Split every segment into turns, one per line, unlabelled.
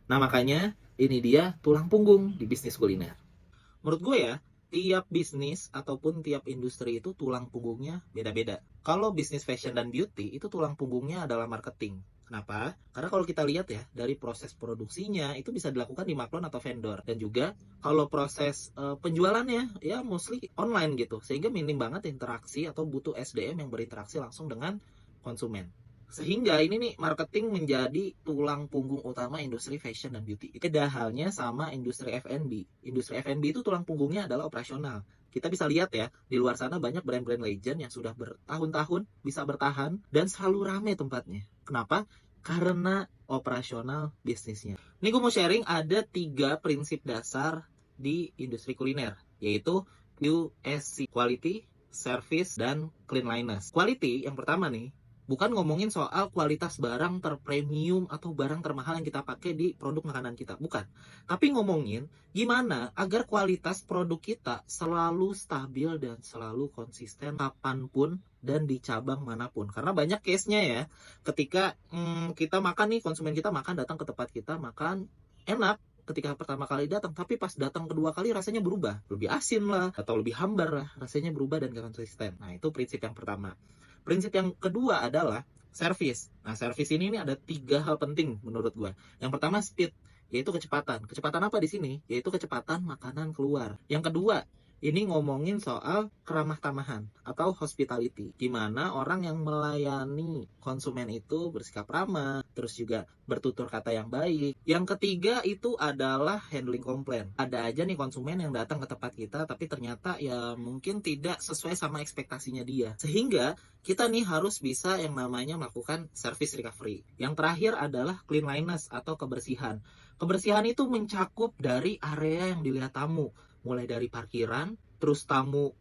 Nah, makanya ini dia tulang punggung di bisnis kuliner. Menurut gue ya, tiap bisnis ataupun tiap industri itu tulang punggungnya beda-beda. Kalau bisnis fashion dan beauty itu tulang punggungnya adalah marketing. Kenapa? Karena kalau kita lihat ya, dari proses produksinya itu bisa dilakukan di maklon atau vendor. Dan juga kalau proses penjualannya ya mostly online gitu. Sehingga minim banget interaksi atau butuh SDM yang berinteraksi langsung dengan konsumen. Sehingga ini nih marketing menjadi tulang punggung utama industri fashion dan beauty. Beda halnya sama industri F&B. Industri F&B itu tulang punggungnya adalah operasional. Kita bisa lihat ya, di luar sana banyak brand-brand legend yang sudah bertahun-tahun bisa bertahan dan selalu rame tempatnya. Kenapa? Karena operasional bisnisnya. Ini gue mau sharing ada 3 prinsip dasar di industri kuliner, yaitu QSC, Quality, Service, dan Cleanliness. Quality yang pertama nih, bukan ngomongin soal kualitas barang terpremium atau barang termahal yang kita pakai di produk makanan kita, bukan. Tapi ngomongin gimana agar kualitas produk kita selalu stabil dan selalu konsisten kapanpun dan di cabang manapun. Karena banyak case-nya ya, ketika kita makan nih, konsumen kita makan, datang ke tempat kita makan, enak ketika pertama kali datang, tapi pas datang kedua kali rasanya berubah, lebih asin lah atau lebih hambar lah, rasanya berubah dan gak konsisten. Nah, itu prinsip yang pertama. Prinsip yang kedua adalah service. Nah, service ini ada 3 hal penting menurut gue. Yang pertama speed, yaitu kecepatan. Kecepatan apa di sini? Yaitu kecepatan makanan keluar. Yang kedua, ini ngomongin soal keramah tamahan atau hospitality, gimana orang yang melayani konsumen itu bersikap ramah, terus juga bertutur kata yang baik. Yang ketiga itu adalah handling komplain. Ada aja nih konsumen yang datang ke tempat kita tapi ternyata ya mungkin tidak sesuai sama ekspektasinya dia, sehingga kita nih harus bisa yang namanya melakukan service recovery. Yang terakhir adalah cleanliness atau kebersihan. Kebersihan itu mencakup dari area yang dilihat tamu, mulai dari parkiran, terus tamu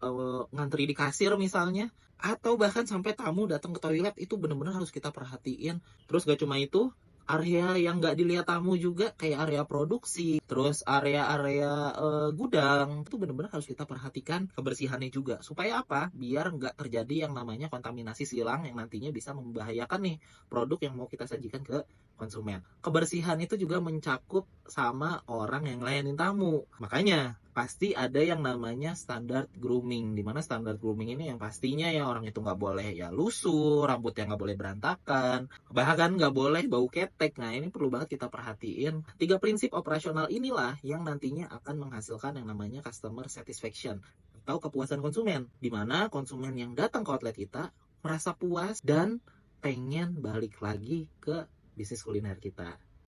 ngantri di kasir misalnya, atau bahkan sampai tamu datang ke toilet itu benar-benar harus kita perhatiin. Terus gak cuma itu, area yang nggak dilihat tamu juga kayak area produksi, terus area-area gudang itu benar-benar harus kita perhatikan kebersihannya juga. Supaya apa? Biar nggak terjadi yang namanya kontaminasi silang yang nantinya bisa membahayakan nih produk yang mau kita sajikan ke konsumen. Kebersihan itu juga mencakup sama orang yang layanin tamu. Makanya pasti ada yang namanya standar grooming, dimana standar grooming ini yang pastinya ya orang itu nggak boleh ya lusuh, rambutnya nggak boleh berantakan, bahkan nggak boleh bau ketek. Nah, ini perlu banget kita perhatiin. 3 prinsip operasional inilah yang nantinya akan menghasilkan yang namanya customer satisfaction atau kepuasan konsumen, dimana konsumen yang datang ke outlet kita merasa puas dan pengen balik lagi ke bisnis kuliner kita.